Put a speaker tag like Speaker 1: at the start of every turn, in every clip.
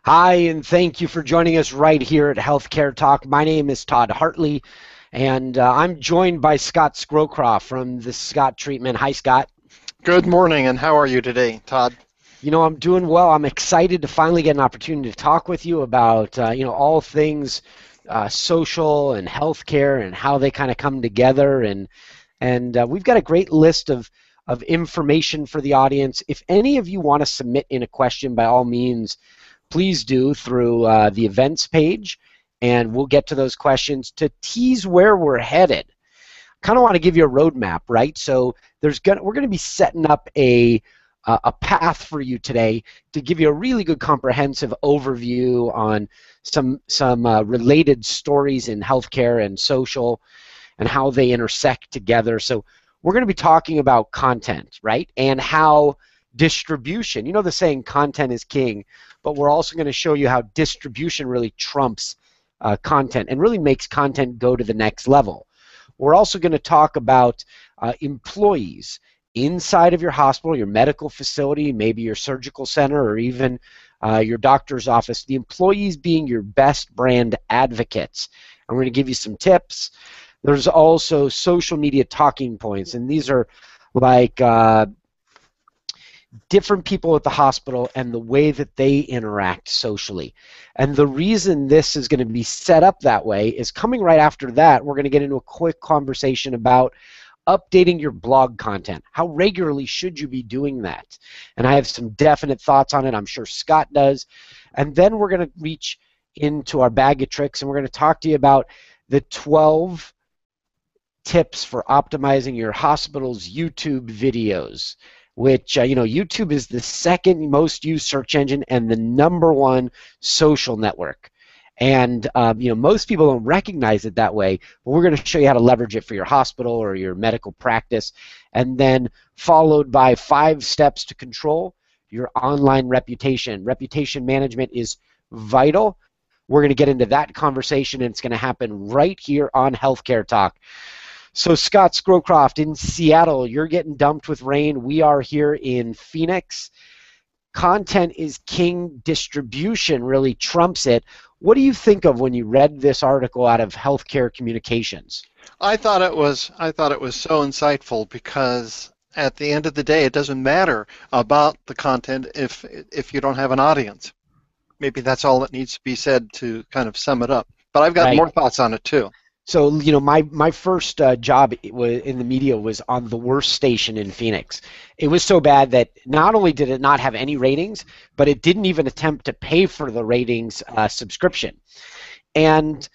Speaker 1: Hi, and thank you for joining us right here at Healthcare Talk. My name is Todd Hartley, and I'm joined by Scott Scrowcroft from the Scott Treatment. Hi, Scott.
Speaker 2: Good morning, and how are you today, Todd?
Speaker 1: I'm doing well. I'm excited to finally get an opportunity to talk with you about, all things social and healthcare and how they kind of come together. And we've got a great list of information for the audience. If any of you want to submit in a question, by all means, please do through the events page, and we'll get to those questions to tease where we're headed. Kind of want to give you a roadmap, right? So we're going to be setting up a path for you today to give you a really good comprehensive overview on some related stories in healthcare and social and how they intersect together. So we're going to be talking about content, right? And how distribution, you know the saying content is king, but we're also going to show you how distribution really trumps content and really makes content go to the next level. We're also going to talk about employees inside of your hospital, your medical facility, maybe your surgical center, or even your doctor's office, the employees being your best brand advocates. I'm going to give you some tips. There's also social media talking points, and these are like different people at the hospital and the way that they interact socially. And the reason this is going to be set up that way is coming right after that, we're going to get into a quick conversation about updating your blog content. How regularly should you be doing that? And I have some definite thoughts on it. I'm sure Scott does. And then we're going to reach into our bag of tricks, and we're going to talk to you about the 12 tips for optimizing your hospital's YouTube videos, which, YouTube is the second most used search engine and the #1 social network. And, most people don't recognize it that way, but we're going to show you how to leverage it for your hospital or your medical practice, and then followed by 5 steps to control your online reputation. Reputation management is vital. We're going to get into that conversation, and it's going to happen right here on Healthcare Talk. So Scott Scrowcroft in Seattle, you're getting dumped with rain. We are here in Phoenix. Content is king. Distribution really trumps it. What do you think of when you read this article out of Healthcare Communications?
Speaker 2: I thought it was so insightful because at the end of the day, it doesn't matter about the content if you don't have an audience. Maybe that's all that needs to be said to kind of sum it up. But I've got
Speaker 1: Right.
Speaker 2: more thoughts on it too.
Speaker 1: So, my first job in the media was on the worst station in Phoenix. It was so bad that not only did it not have any ratings, but it didn't even attempt to pay for the ratings subscription. And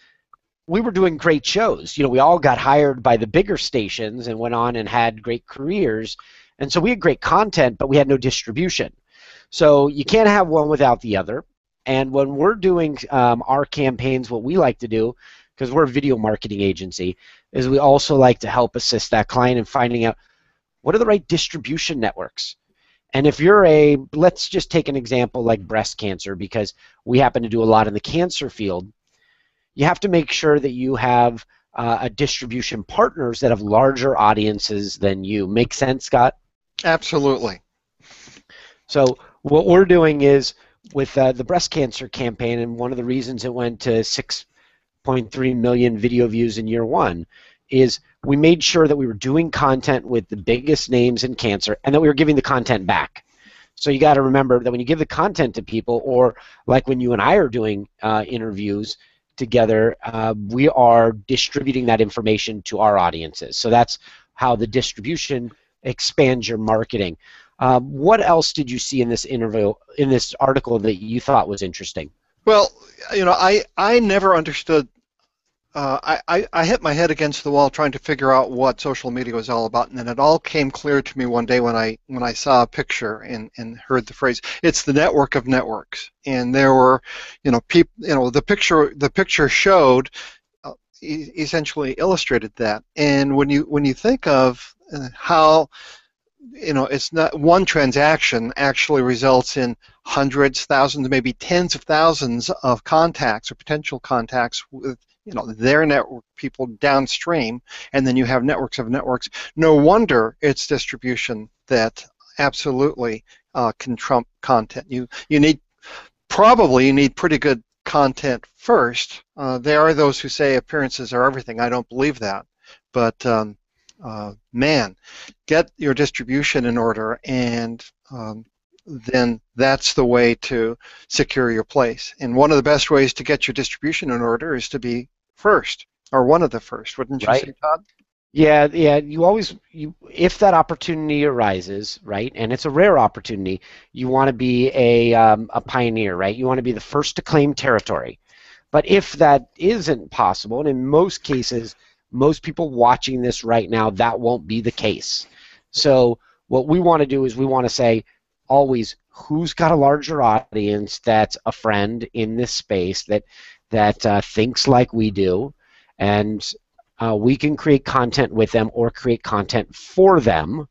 Speaker 1: we were doing great shows. We all got hired by the bigger stations and went on and had great careers. And so we had great content, but we had no distribution. So you can't have one without the other. And when we're doing our campaigns, what we like to do, because we're a video marketing agency, is we also like to help assist that client in finding out what are the right distribution networks. And if let's just take an example like breast cancer, because we happen to do a lot in the cancer field, you have to make sure that you have a distribution partners that have larger audiences than you. Make sense, Scott?
Speaker 2: Absolutely.
Speaker 1: So what we're doing is with the breast cancer campaign, and one of the reasons it went to 6.3 million video views in year 1 is we made sure that we were doing content with the biggest names in cancer and that we were giving the content back. So you got to remember that when you give the content to people, or like when you and I are doing interviews together, we are distributing that information to our audiences. So that's how the distribution expands your marketing. What else did you see in this article that you thought was interesting?
Speaker 2: Well, I never understood. I hit my head against the wall trying to figure out what social media was all about, and then it all came clear to me one day when I saw a picture and heard the phrase. It's the network of networks, and there were, people. The picture showed, essentially illustrated that. And when you think of how, it's not one transaction actually results in hundreds, thousands, maybe tens of thousands of contacts or potential contacts with their network people downstream, and then you have networks of networks. No wonder it's distribution that absolutely can trump content. You need probably you need pretty good content first. There are those who say appearances are everything. I don't believe that. But man, get your distribution in order, and then that's the way to secure your place. And one of the best ways to get your distribution in order is to be first, or one of the first, wouldn't you say,
Speaker 1: Right.
Speaker 2: Todd?
Speaker 1: Yeah, yeah. If that opportunity arises, right, and it's a rare opportunity, you want to be a pioneer, right? You want to be the first to claim territory. But if that isn't possible, and in most cases, most people watching this right now, that won't be the case. So what we want to do is we want to say always who's got a larger audience that's a friend in this space that thinks like we do, and we can create content with them or create content for them.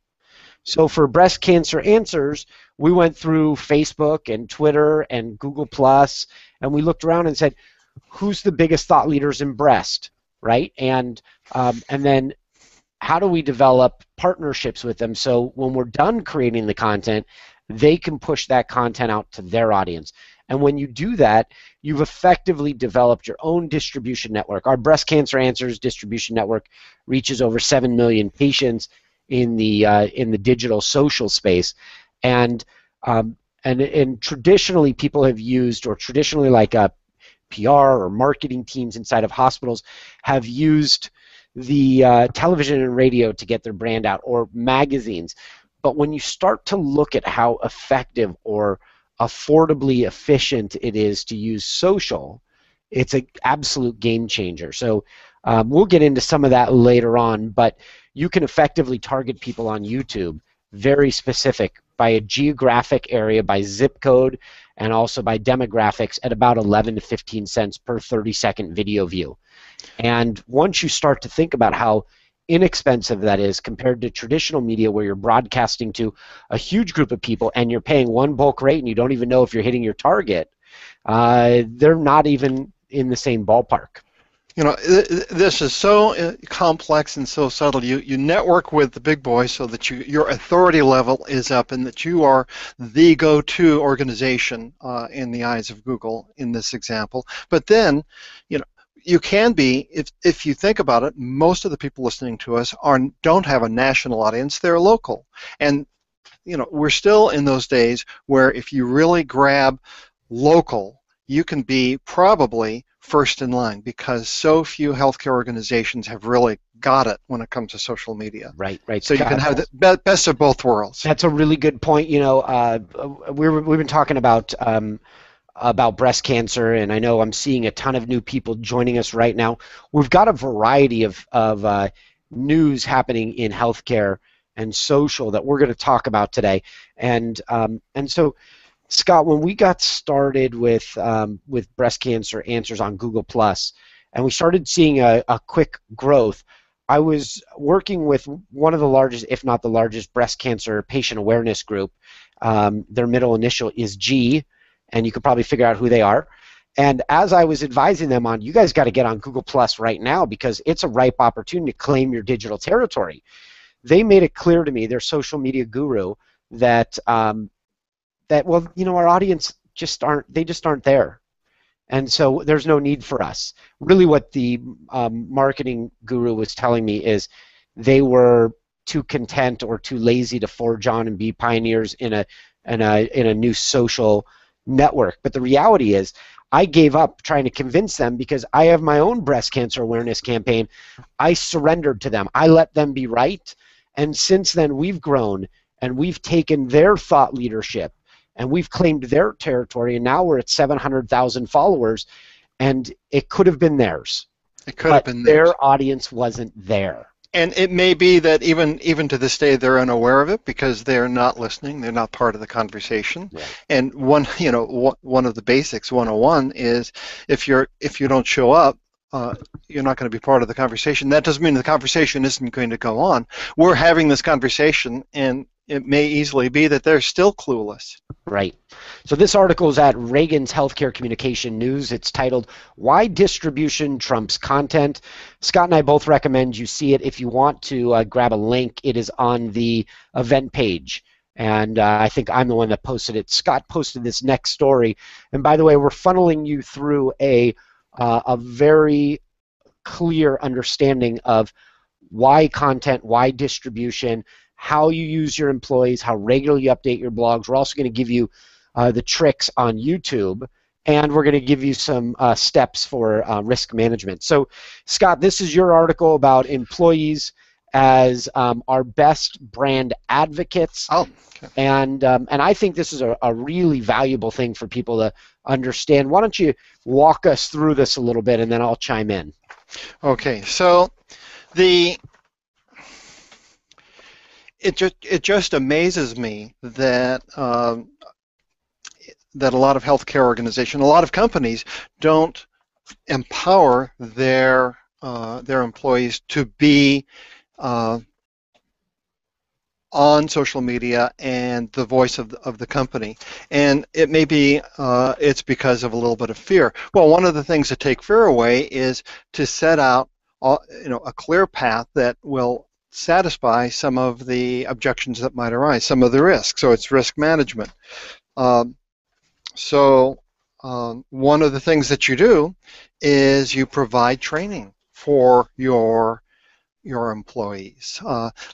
Speaker 1: So for Breast Cancer Answers, we went through Facebook and Twitter and Google Plus, and we looked around and said, who's the biggest thought leaders in breast, right? And then how do we develop partnerships with them so when we're done creating the content, they can push that content out to their audience. And when you do that, you've effectively developed your own distribution network. Our Breast Cancer Answers distribution network reaches over 7 million patients in the digital social space, and traditionally people have used, or traditionally like a PR or marketing teams inside of hospitals have used the television and radio to get their brand out, or magazines. But when you start to look at how effective or affordably efficient it is to use social, it's an absolute game changer. So we'll get into some of that later on, but you can effectively target people on YouTube, very specific, by a geographic area, by zip code, and also by demographics at about 11 to 15 cents per 30-second video view. And once you start to think about how inexpensive that is compared to traditional media where you're broadcasting to a huge group of people and you're paying one bulk rate and you don't even know if you're hitting your target, they're not even in the same ballpark.
Speaker 2: You know, this is so complex and so subtle. You network with the big boys so that your authority level is up and that you are the go-to organization in the eyes of Google in this example. But then, you know, you can be, if you think about it, most of the people listening to us don't have a national audience, they're local. And, you know, we're still in those days where if you really grab local, you can be probably first in line because so few healthcare organizations have really got it when it comes to social media.
Speaker 1: Right, right.
Speaker 2: So you can have the best of both worlds.
Speaker 1: That's a really good point. You know, we've been talking about breast cancer, and I know I'm seeing a ton of new people joining us right now. We've got a variety of news happening in healthcare and social that we're going to talk about today, and so, Scott, when we got started with Breast Cancer Answers on Google Plus, and we started seeing a quick growth, I was working with one of the largest, if not the largest, breast cancer patient awareness group. Their middle initial is G, and you could probably figure out who they are. And as I was advising them on, you guys got to get on Google Plus right now because it's a ripe opportunity to claim your digital territory. They made it clear to me, their social media guru, that well, you know, our audience just aren't there, and so there's no need for us. Really, what the marketing guru was telling me is they were too content or too lazy to forge on and be pioneers in a new social network. But the reality is, I gave up trying to convince them because I have my own breast cancer awareness campaign. I surrendered to them. I let them be right, and since then we've grown and we've taken their thought leadership and we've claimed their territory, and now we're at 700,000 followers, and it could have been theirs.
Speaker 2: It could have been theirs.
Speaker 1: Their audience wasn't there.
Speaker 2: And it may be that even to this day they're unaware of it because they're not listening, they're not part of the conversation. Right. And one of the basics 101 is if you don't show up, you're not going to be part of the conversation. That doesn't mean the conversation isn't going to go on. We're having this conversation, and it may easily be that they're still clueless.
Speaker 1: Right. So this article is at Reagan's Healthcare Communication News. It's titled, Why Distribution Trumps Content. Scott and I both recommend you see it. If you want to grab a link, it is on the event page And I think I'm the one that posted it. Scott posted this next story. And by the way, we're funneling you through a very clear understanding of why content, why distribution, how you use your employees, how regularly you update your blogs. We're also going to give you the tricks on YouTube, and we're going to give you some steps for risk management. So, Scott, this is your article about employees as our best brand advocates.
Speaker 2: Oh, okay.
Speaker 1: And I think this is a really valuable thing for people to understand. Why don't you walk us through this a little bit, and then I'll chime in.
Speaker 2: Okay, so it just amazes me that that a lot of healthcare organizations, a lot of companies don't empower their employees to be on social media and the voice of the company. And it may be it's because of a little bit of fear. Well, one of the things to take fear away is to set out a clear path that will satisfy some of the objections that might arise, some of the risks. So it's risk management. One of the things that you do is you provide training for your employees.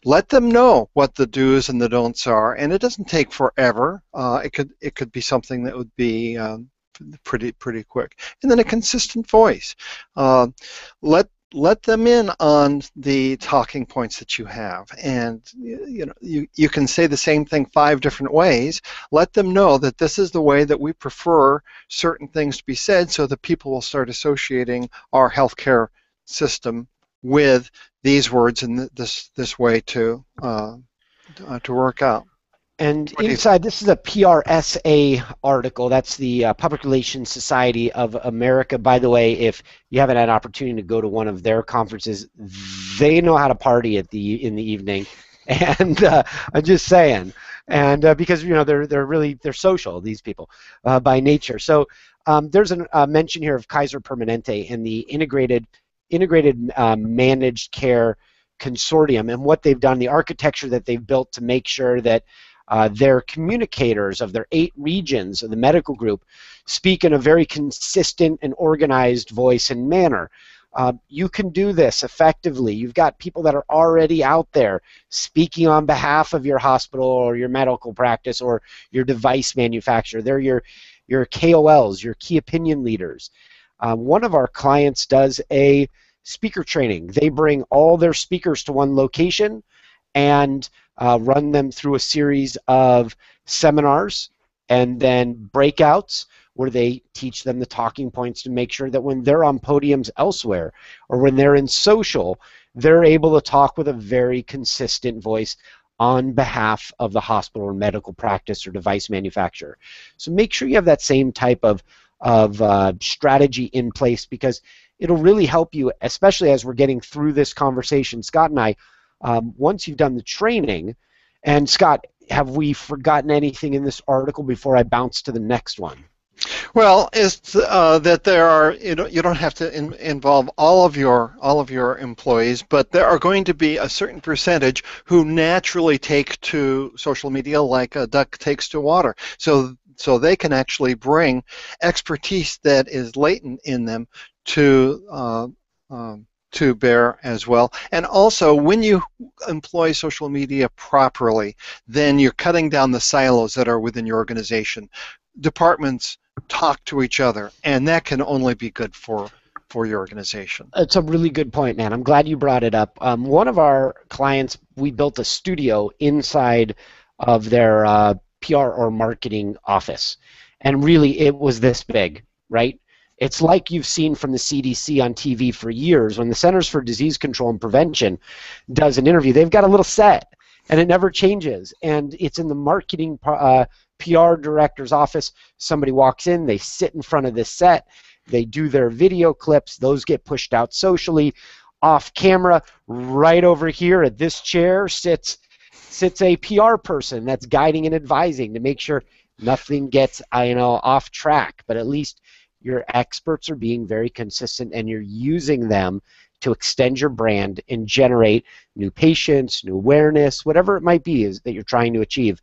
Speaker 2: Let them know what the do's and the don'ts are, and it doesn't take forever. It could be something that would be pretty quick. And then a consistent voice. Let them in on the talking points that you have, and you can say the same thing 5 different ways. Let them know that this is the way that we prefer certain things to be said, so that people will start associating our healthcare system with these words and this way to work out.
Speaker 1: And inside, this is a PRSA article. That's the Public Relations Society of America. By the way, if you haven't had an opportunity to go to one of their conferences, they know how to party in the evening. And I'm just saying, and because they're social, these people by nature. So there's a mention here of Kaiser Permanente and the integrated managed care consortium, and what they've done, the architecture that they've built to make sure that their communicators of their 8 regions of the medical group speak in a very consistent and organized voice and manner. You can do this effectively. You've got people that are already out there speaking on behalf of your hospital or your medical practice or your device manufacturer. They're your KOLs, your key opinion leaders. One of our clients does a speaker training. They bring all their speakers to one location and run them through a series of seminars and then breakouts where they teach them the talking points to make sure that when they're on podiums elsewhere or when they're in social, they're able to talk with a very consistent voice on behalf of the hospital or medical practice or device manufacturer. So make sure you have that same type of strategy in place, because it'll really help you, especially as we're getting through this conversation. Scott and I, once you've done the training, and Scott, have we forgotten anything in this article before I bounce to the next one?
Speaker 2: Well, it's that there are, you don't have to involve all of your employees, but there are going to be a certain percentage who naturally take to social media like a duck takes to water. So they can actually bring expertise that is latent in them to bear as well. And also, when you employ social media properly, then you're cutting down the silos that are within your organization. Departments talk to each other, and that can only be good for your organization.
Speaker 1: It's a really good point, man. I'm glad you brought it up. One of our clients, we built a studio inside of their PR or marketing office, and really it was this big, right? It's like you've seen from the CDC on TV for years. When the Centers for Disease Control and Prevention does an interview, they've got a little set, and it never changes. And it's in the marketing PR director's office. Somebody walks in, they sit in front of this set, they do their video clips, those get pushed out socially, off camera. Right over here at this chair sits a PR person that's guiding and advising to make sure nothing gets off track, but at least your experts are being very consistent and you're using them to extend your brand and generate new patients, new awareness, whatever it might be is that you're trying to achieve.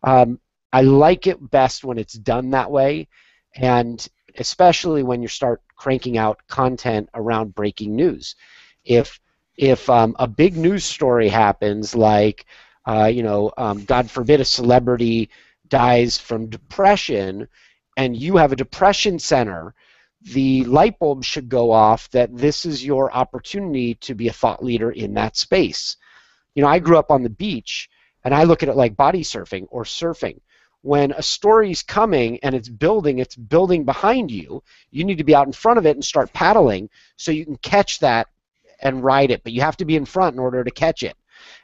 Speaker 1: I like it best when it's done that way, and especially when you start cranking out content around breaking news. If a big news story happens, like God forbid a celebrity dies from depression, and you have a depression center, the light bulb should go off that this is your opportunity to be a thought leader in that space. I grew up on the beach, and I look at it like body surfing or surfing. When a story's coming and it's building behind you, you need to be out in front of it and start paddling so you can catch that and ride it. But you have to be in front in order to catch it.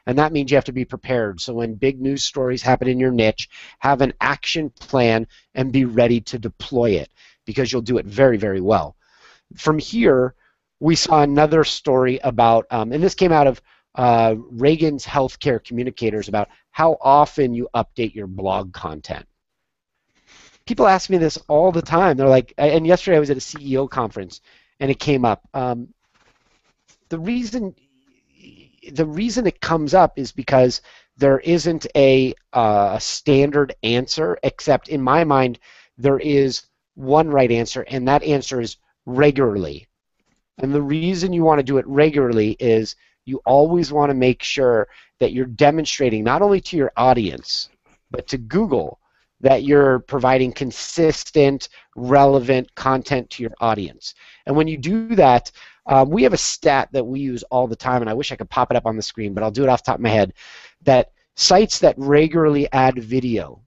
Speaker 1: And that means you have to be prepared. So when big news stories happen in your niche, have an action plan and be ready to deploy it, because you'll do it very, very well. From here, we saw another story about, and this came out of Reagan's healthcare communicators, about how often you update your blog content. People ask me this all the time. They're like, and yesterday I was at a CEO conference and it came up. The reason it comes up is because there isn't a standard answer, except in my mind there is one right answer, and that answer is regularly. And the reason you want to do it regularly is you always want to make sure that you're demonstrating not only to your audience, but to Google, that you're providing consistent, relevant content to your audience. And when you do that, we have a stat that we use all the time, and I wish I could pop it up on the screen, but I'll do it off the top of my head, that sites that regularly add video,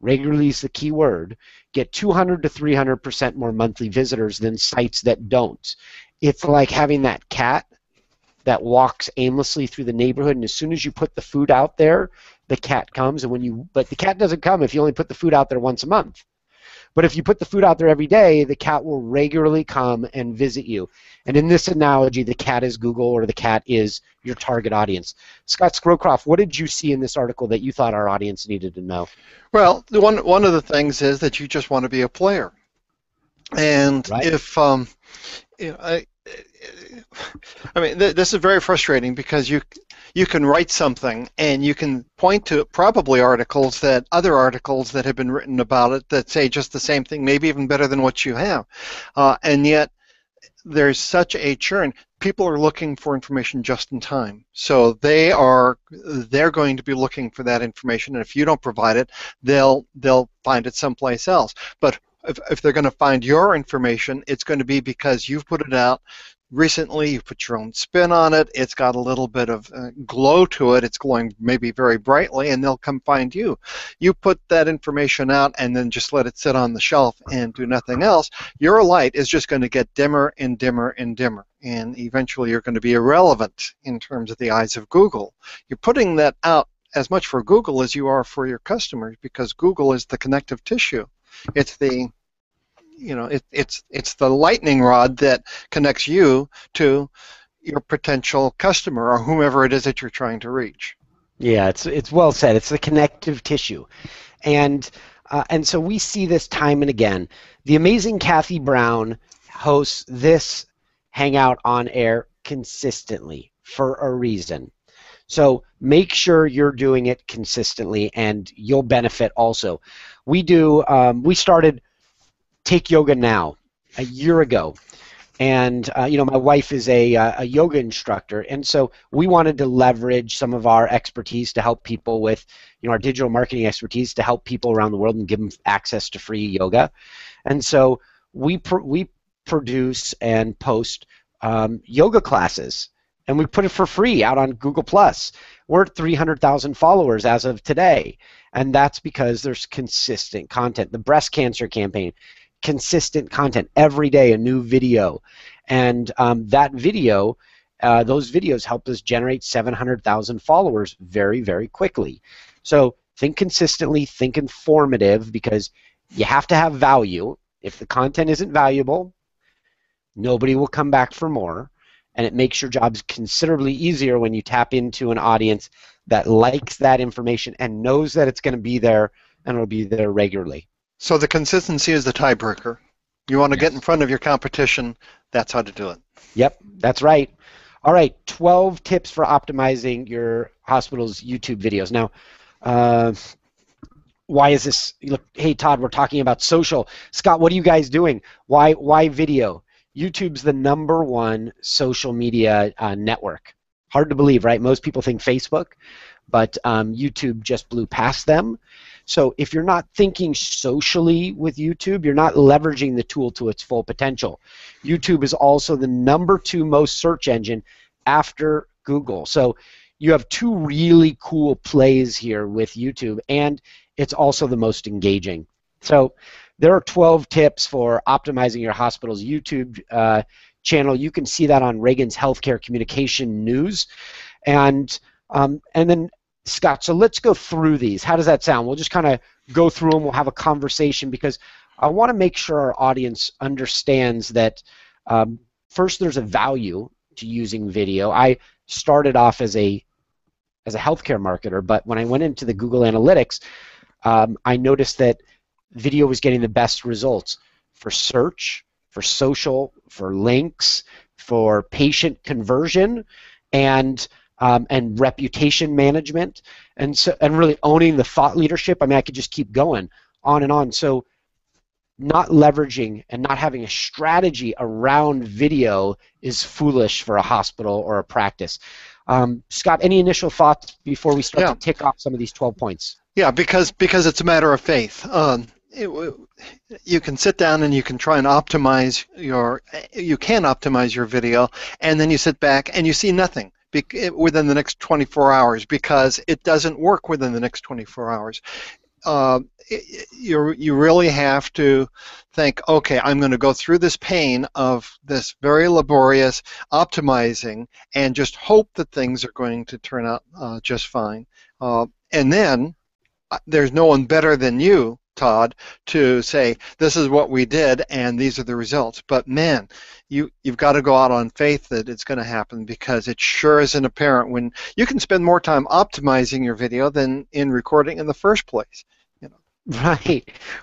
Speaker 1: regularly is the key word, get 200 to 300% more monthly visitors than sites that don't. It's like having that cat that walks aimlessly through the neighborhood, and as soon as you put the food out there, the cat comes. But the cat doesn't come if you only put the food out there once a month. But if you put the food out there every day, the cat will regularly come and visit you. And in this analogy, the cat is Google, or the cat is your target audience. Scott Scrowcroft, what did you see in this article that you thought our audience needed to know?
Speaker 2: Well, one of the things is that you just want to be a player. And right. If I mean, this is very frustrating, because you can write something and you can point to probably other articles that have been written about it that say just the same thing, maybe even better than what you have, and yet there's such a churn. People are looking for information just in time, so they're going to be looking for that information, and if you don't provide it, they'll find it someplace else. But if they're going to find your information, it's going to be because you've put it out recently, you've put your own spin on it, it's got a little bit of glow to it, it's glowing maybe very brightly, and they'll come find you. You put that information out and then just let it sit on the shelf and do nothing else, your light is just going to get dimmer and dimmer and dimmer, and eventually you're going to be irrelevant in terms of the eyes of Google. You're putting that out as much for Google as you are for your customers, because Google is the connective tissue. It's the it's the lightning rod that connects you to your potential customer or whomever it is that you're trying to reach.
Speaker 1: Yeah, it's well said. It's the connective tissue, and so we see this time and again. The amazing Kathy Brown hosts this Hangout on air consistently for a reason. So make sure you're doing it consistently, and you'll benefit also. We started Take Yoga Now a year ago, and my wife is a yoga instructor, and so we wanted to leverage some of our expertise to help people with, our digital marketing expertise to help people around the world and give them access to free yoga. And so we produce and post yoga classes, and we put it for free out on Google+. We're at 300,000 followers as of today, and that's because there's consistent content. The breast cancer campaign, consistent content every day, a new video, and those videos helped us generate 700,000 followers very, very quickly. So think consistently, think informative, because you have to have value. If the content isn't valuable, nobody will come back for more, and it makes your jobs considerably easier when you tap into an audience that likes that information and knows that it's going to be there, and it'll be there regularly.
Speaker 2: So the consistency is the tiebreaker. You want to get in front of your competition. that's how to do it.
Speaker 1: Yep, that's right. All right, 12 tips for optimizing your hospital's YouTube videos. Now, uh, why is this? Look, hey Todd, we're talking about social. Scott, what are you guys doing? Why video? YouTube's the #1 social media network. Hard to believe, right? Most people think Facebook, but YouTube just blew past them. So if you're not thinking socially with YouTube, you're not leveraging the tool to its full potential. YouTube is also the #2 most search engine after Google. So you have two really cool plays here with YouTube, and it's also the most engaging. So there are 12 tips for optimizing your hospital's YouTube channel. You can see that on Reagan's Healthcare Communication News. And then, Scott, so let's go through these. How does that sound? We'll just kind of go through them. We'll have a conversation because I want to make sure our audience understands that first, there's a value to using video. I started off as a healthcare marketer, but when I went into the Google Analytics, I noticed that video was getting the best results for search, for social, for links, for patient conversion, and reputation management, and really owning the thought leadership. I mean, I could just keep going on and on. So not leveraging and not having a strategy around video is foolish for a hospital or a practice. Scott, any initial thoughts before we start to tick off some of these 12 points?
Speaker 2: Yeah, because it's a matter of faith. You can sit down and you can try and optimize your video, and then you sit back and you see nothing within the next 24 hours because it doesn't work within the next 24 hours. You really have to think, okay, I'm going to go through this pain of this very laborious optimizing and just hope that things are going to turn out just fine. And then there's no one better than you, Todd, to say this is what we did and these are the results. But man, you've got to go out on faith that it's going to happen, because it sure isn't apparent when you can spend more time optimizing your video than in recording in the first place.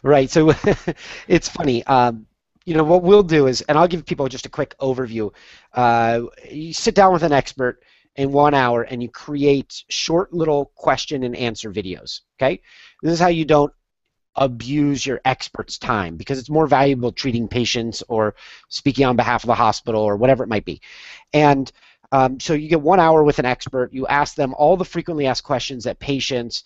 Speaker 1: Right. So it's funny. What we'll do is, and I'll give people just a quick overview. You sit down with an expert in 1 hour and you create short little question and answer videos. Okay, this is how you don't abuse your expert's time, because it's more valuable treating patients or speaking on behalf of the hospital or whatever it might be. And so you get 1 hour with an expert. You ask them all the frequently asked questions that patients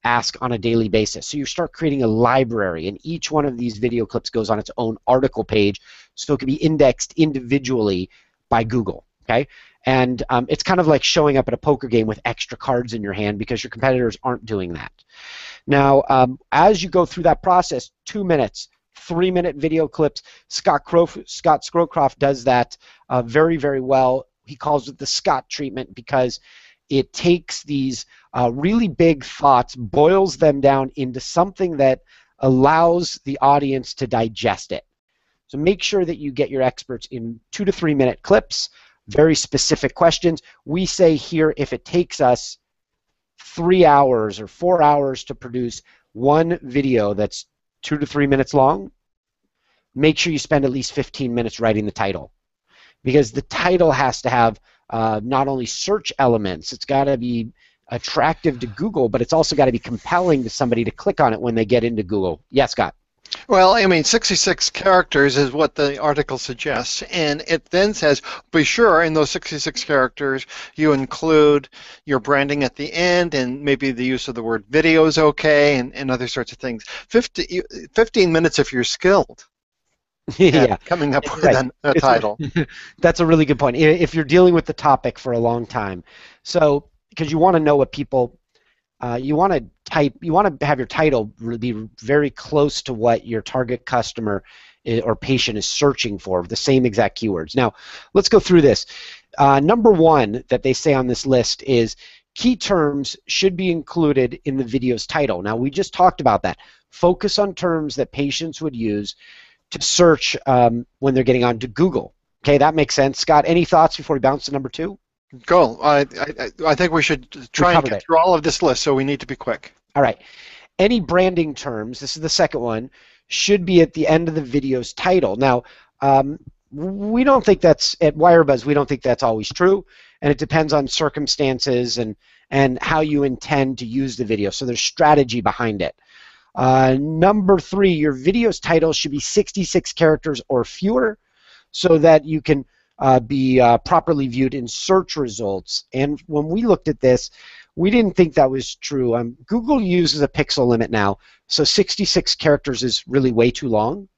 Speaker 1: ask on a daily basis. So you start creating a library, and each one of these video clips goes on its own article page, so it can be indexed individually by Google. Okay, and it's kind of like showing up at a poker game with extra cards in your hand because your competitors aren't doing that. Now, as you go through that process, 2 minutes, 3-minute video clips. Scott Scrowcroft does that very, very well. He calls it the Scott treatment because it takes these really big thoughts, boils them down into something that allows the audience to digest it. So make sure that you get your experts in 2 to 3 minute clips, very specific questions. We say here, if it takes us 3 hours or 4 hours to produce one video that's 2 to 3 minutes long, make sure you spend at least 15 minutes writing the title, because the title has to have not only search elements, it's got to be attractive to Google, but it's also got to be compelling to somebody to click on it when they get into Google. Yes, Scott?
Speaker 2: Well, I mean, 66 characters is what the article suggests, and it then says, be sure in those 66 characters you include your branding at the end, and maybe the use of the word video is okay, and other sorts of things. 15 minutes if you're skilled.
Speaker 1: Yeah,
Speaker 2: coming up with a title.
Speaker 1: That's a really good point. If you're dealing with the topic for a long time, so because you want to know what people, you want to have your title be very close to what your target customer or patient is searching for, the same exact keywords. Now, let's go through this. Number one that they say on this list is key terms should be included in the video's title. Now, we just talked about that. Focus on terms that patients would use to search when they're getting onto Google. Okay, that makes sense. Scott, any thoughts before we bounce to number two?
Speaker 2: Go. I think we should try and get through all of this list, so we need to be quick.
Speaker 1: All right. Any branding terms, this is the second one, should be at the end of the video's title. Now, We don't think that's at Wirebuzz. We don't think that's always true, and it depends on circumstances and how you intend to use the video. So there's strategy behind it. Number 3, your video's title should be 66 characters or fewer, so that you can be properly viewed in search results. And when we looked at this, we didn't think that was true. Google uses a pixel limit now, so 66 characters is really way too long.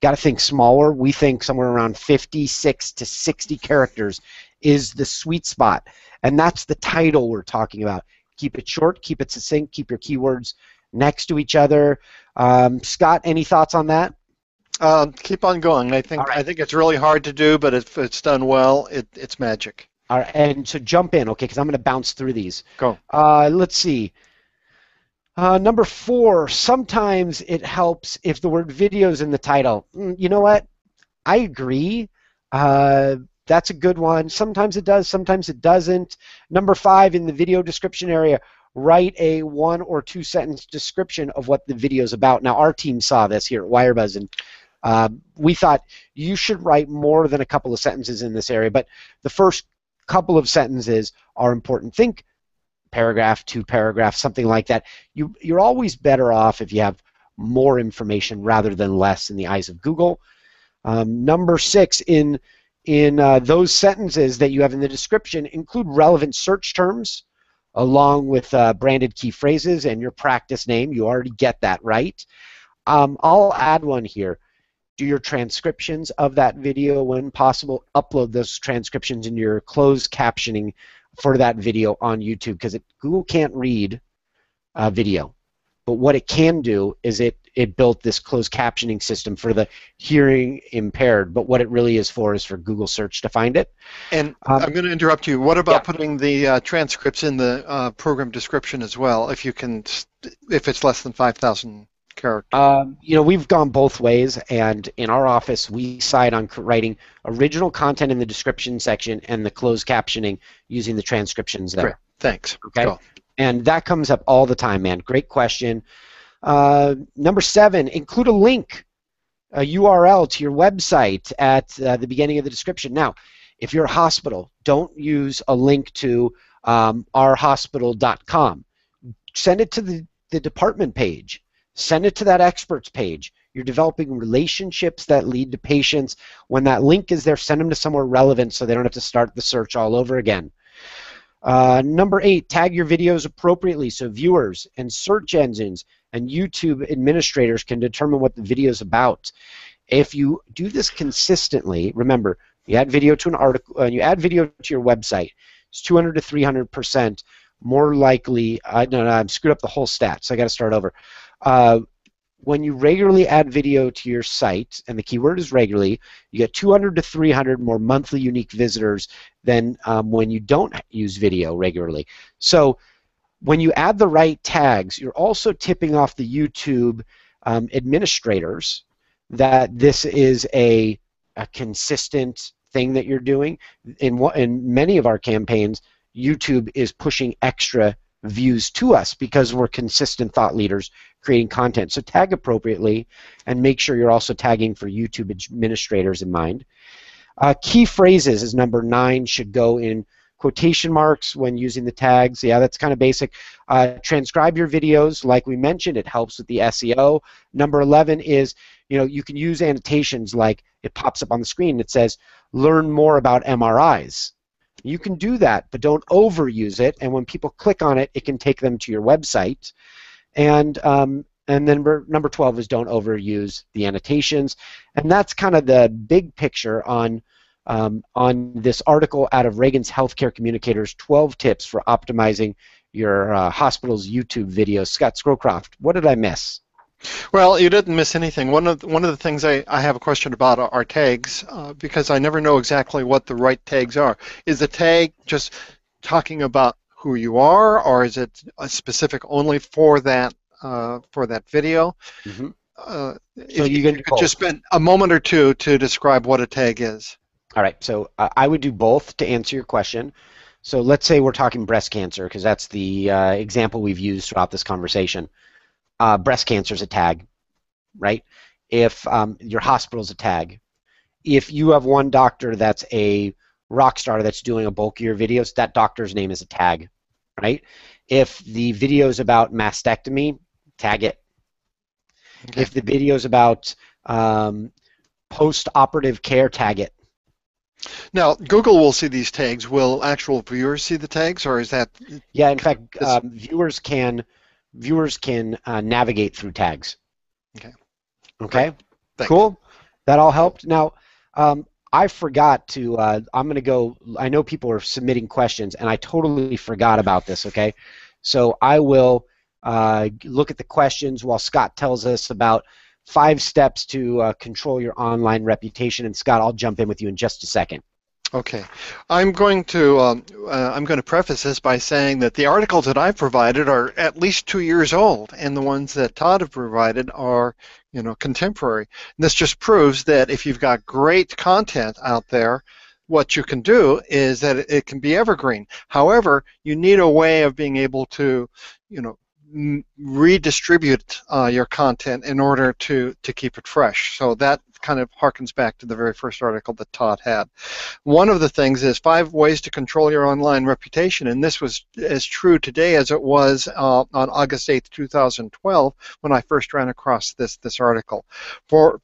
Speaker 1: Got to think smaller. We think somewhere around 56 to 60 characters is the sweet spot, and that's the title we're talking about. Keep it short, keep it succinct, keep your keywords next to each other. Scott, any thoughts on that?
Speaker 2: Keep on going. I
Speaker 1: All
Speaker 2: think
Speaker 1: right.
Speaker 2: I think it's really hard to do, but if it's done well, it's magic.
Speaker 1: All right, and so jump in, okay, because I'm going to bounce through these.
Speaker 2: Go.
Speaker 1: Let's see. Number 4, sometimes it helps if the word video is in the title. You know what? I agree. That's a good one. Sometimes it does, sometimes it doesn't. Number 5, in the video description area, write a 1 or 2 sentence description of what the video is about. Now, our team saw this here at Wirebuzz, and we thought you should write more than a couple of sentences in this area, but the first couple of sentences are important. Think paragraph, 2 paragraphs, something like that. You're always better off if you have more information rather than less in the eyes of Google. Number 6, in those sentences that you have in the description, include relevant search terms along with branded key phrases and your practice name. You already get that right. I'll add one here. Do your transcriptions of that video when possible. Upload those transcriptions into your closed captioning for that video on YouTube, because Google can't read video. But what it can do is it built this closed captioning system for the hearing impaired, but what it really is for Google search to find it.
Speaker 2: And I'm going to interrupt you. What about
Speaker 1: Yeah.
Speaker 2: putting the transcripts in the program description as well, if it's less than 5,000 characters?
Speaker 1: We've gone both ways, and in our office, we side on writing original content in the description section and the closed captioning using the transcriptions there.
Speaker 2: Great. Thanks.
Speaker 1: Okay.
Speaker 2: Go.
Speaker 1: And that comes up all the time, man. Great question. Number 7, include a link, a URL to your website at the beginning of the description. Now, if you're a hospital, don't use a link to ourhospital.com. Send it to the department page. Send it to that experts page. You're developing relationships that lead to patients. When that link is there, send them to somewhere relevant so they don't have to start the search all over again. Number 8, tag your videos appropriately so viewers and search engines and YouTube administrators can determine what the video is about. If you do this consistently, remember, you add video to an article, you add video to your website, it's 200 to 300% more likely. No, I've screwed up the whole stat, so I got to start over. When you regularly add video to your site, and the keyword is regularly, you get 200 to 300 more monthly unique visitors than when you don't use video regularly. So when you add the right tags, you're also tipping off the YouTube administrators that this is a consistent thing that you're doing. In many of our campaigns, YouTube is pushing extra views to us because we're consistent thought leaders creating content. So tag appropriately and make sure you're also tagging for YouTube administrators in mind. Key phrases is number 9, should go in quotation marks when using the tags. Yeah, that's kind of basic. Transcribe your videos, like we mentioned, it helps with the SEO. Number 11 is, you can use annotations like it pops up on the screen. It says, learn more about MRIs. You can do that, but don't overuse it. And when people click on it, it can take them to your website. And then number 12 is don't overuse the annotations. And that's kind of the big picture on this article out of Reagan's Healthcare Communicators, 12 tips for optimizing your hospital's YouTube videos. Scott Scrowcroft, what did I miss?
Speaker 2: Well, you didn't miss anything. One of the things I have a question about are tags, because I never know exactly what the right tags are. Is the tag just talking about who you are, or is it specific only for that video?
Speaker 1: Mm-hmm.
Speaker 2: If you could just spend a moment or two to describe what a tag is.
Speaker 1: All right, so I would do both to answer your question. So let's say we're talking breast cancer, because that's the example we've used throughout this conversation. Breast cancer is a tag, right? If your hospital is a tag. if you have one doctor that's a rock star that's doing a bulk of your videos, that doctor's name is a tag, right? If the video is about mastectomy, tag it.
Speaker 2: Okay.
Speaker 1: If the video is about post-operative care, tag it.
Speaker 2: Now, Google will see these tags. Will actual viewers see the tags, or is that
Speaker 1: Yeah, in fact,
Speaker 2: this?
Speaker 1: viewers can navigate through tags.
Speaker 2: Okay, great.
Speaker 1: Okay,
Speaker 2: Thanks.
Speaker 1: cool. That all helped. Now, I forgot to. I'm going to go. I know people are submitting questions, and I totally forgot about this. Okay, so I will look at the questions while Scott tells us about 5 steps to control your online reputation. And Scott, I'll jump in with you in just a second.
Speaker 2: Okay, I'm going to preface this by saying that the articles that I've provided are at least 2 years old, and the ones that Todd have provided are, contemporary. And this just proves that if you've got great content out there, what you can do is that it can be evergreen. However, you need a way of being able to, redistribute your content in order to keep it fresh. So that kind of harkens back to the very first article that Todd had. One of the things is 5 ways to control your online reputation, and this was as true today as it was on August 8th, 2012, when I first ran across this article.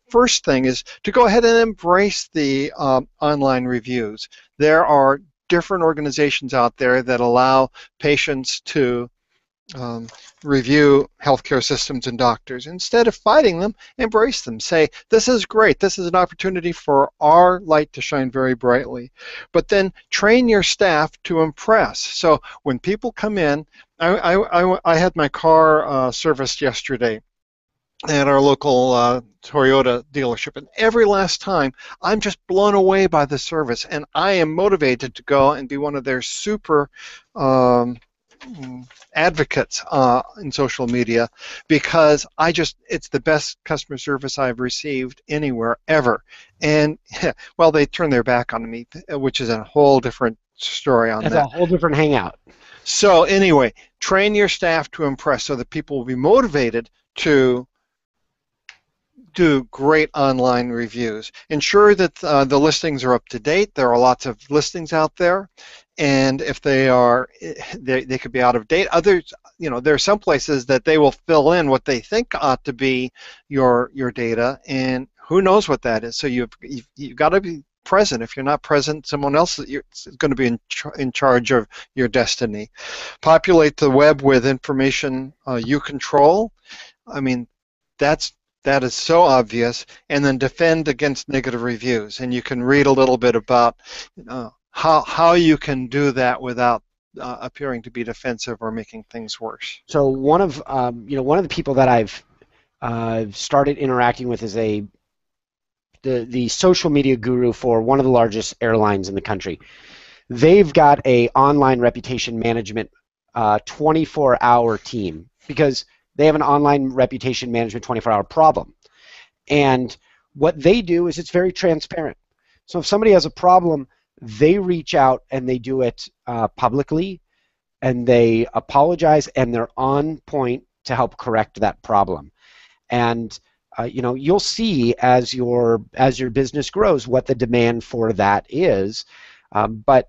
Speaker 2: First thing is to go ahead and embrace the online reviews. There are different organizations out there that allow patients to review healthcare systems and doctors. Instead of fighting them, embrace them. Say, this is great. This is an opportunity for our light to shine very brightly. But then train your staff to impress. So when people come in, I had my car serviced yesterday at our local Toyota dealership, and every last time I'm just blown away by the service, and I am motivated to go and be one of their super advocates in social media, because it's the best customer service I've received anywhere ever. And well, they turn their back on me, which is a whole different story on
Speaker 1: That's
Speaker 2: that.
Speaker 1: a whole different hangout.
Speaker 2: So anyway, train your staff to impress so that people will be motivated to do great online reviews. Ensure that the listings are up to date. There are lots of listings out there, and if they are, they could be out of date. Others, there are some places that they will fill in what they think ought to be your data, and who knows what that is. So you've got to be present. If you're not present, someone else is going to be in charge of your destiny. Populate the web with information you control. I mean, that is so obvious. And then defend against negative reviews. And you can read a little bit about how you can do that without appearing to be defensive or making things worse.
Speaker 1: So one of the people that I've started interacting with is the social media guru for one of the largest airlines in the country. They've got a online reputation management 24-hour team, because they have an online reputation management 24-hour problem. And what they do is it's very transparent. So if somebody has a problem, they reach out and they do it publicly, and they apologize, and they're on point to help correct that problem. And you'll see as your business grows what the demand for that is. But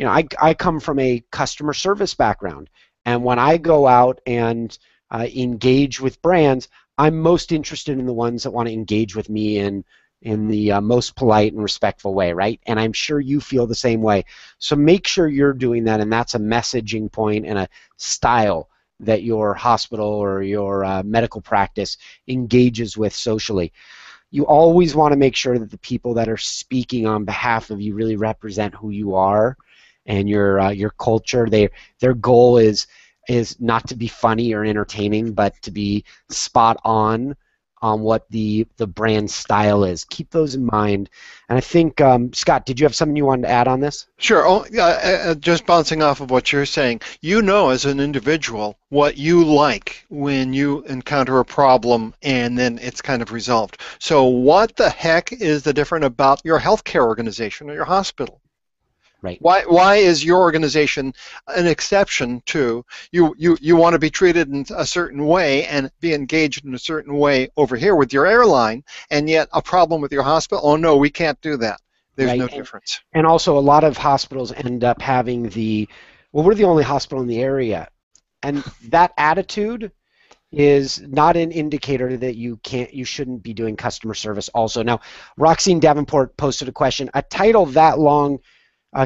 Speaker 1: I come from a customer service background, and when I go out and engage with brands, I'm most interested in the ones that want to engage with me in the most polite and respectful way, right? And I'm sure you feel the same way. So make sure you're doing that, and that's a messaging point and a style that your hospital or your medical practice engages with socially. You always want to make sure that the people that are speaking on behalf of you really represent who you are and your culture. Their goal is not to be funny or entertaining, but to be spot on what the brand style is. Keep those in mind. And I think, Scott, did you have something you wanted to add on this?
Speaker 2: Sure. Oh, just bouncing off of what you're saying, as an individual what you like when you encounter a problem and then it's kind of resolved. So what the heck is the different about your healthcare organization or your hospital?
Speaker 1: right,
Speaker 2: Why is your organization an exception to you want to be treated in a certain way and be engaged in a certain way over here with your airline, and yet a problem with your hospital? Oh no, we can't do that. There's
Speaker 1: right.
Speaker 2: no difference.
Speaker 1: And also, a lot of hospitals end up having well, we're the only hospital in the area, and that attitude is not an indicator that you shouldn't be doing customer service also. Now, Roxine Davenport posted a question: a title that long,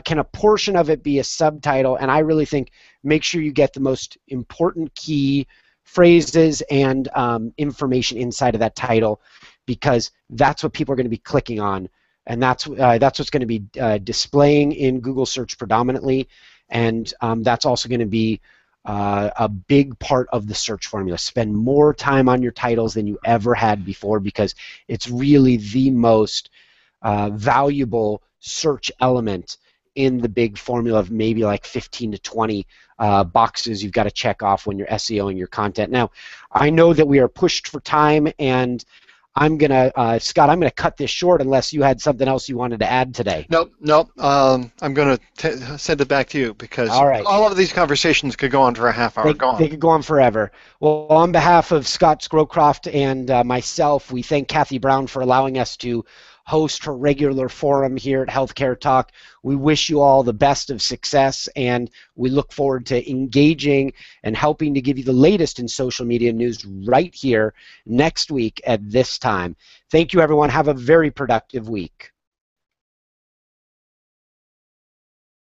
Speaker 1: can a portion of it be a subtitle? And I really think make sure you get the most important key phrases and information inside of that title, because that's what people are going to be clicking on, and that's what's going to be displaying in Google search predominantly, and that's also going to be a big part of the search formula. Spend more time on your titles than you ever had before, because it's really the most valuable search element in the big formula of maybe like 15 to 20 boxes you've got to check off when you're SEOing your content. Now, I know that we are pushed for time, and I'm gonna Scott, I'm gonna cut this short unless you had something else you wanted to add today.
Speaker 2: Nope, nope. I'm going to send it back to you because
Speaker 1: All right.
Speaker 2: all of these conversations could go on for a half hour. Go on.
Speaker 1: They could go on forever. Well, on behalf of Scott Scrowcroft and myself, we thank Kathy Brown for allowing us to host her regular forum here at Healthcare Talk. We wish you all the best of success, and we look forward to engaging and helping to give you the latest in social media news right here next week at this time. Thank you, everyone. Have a very productive week.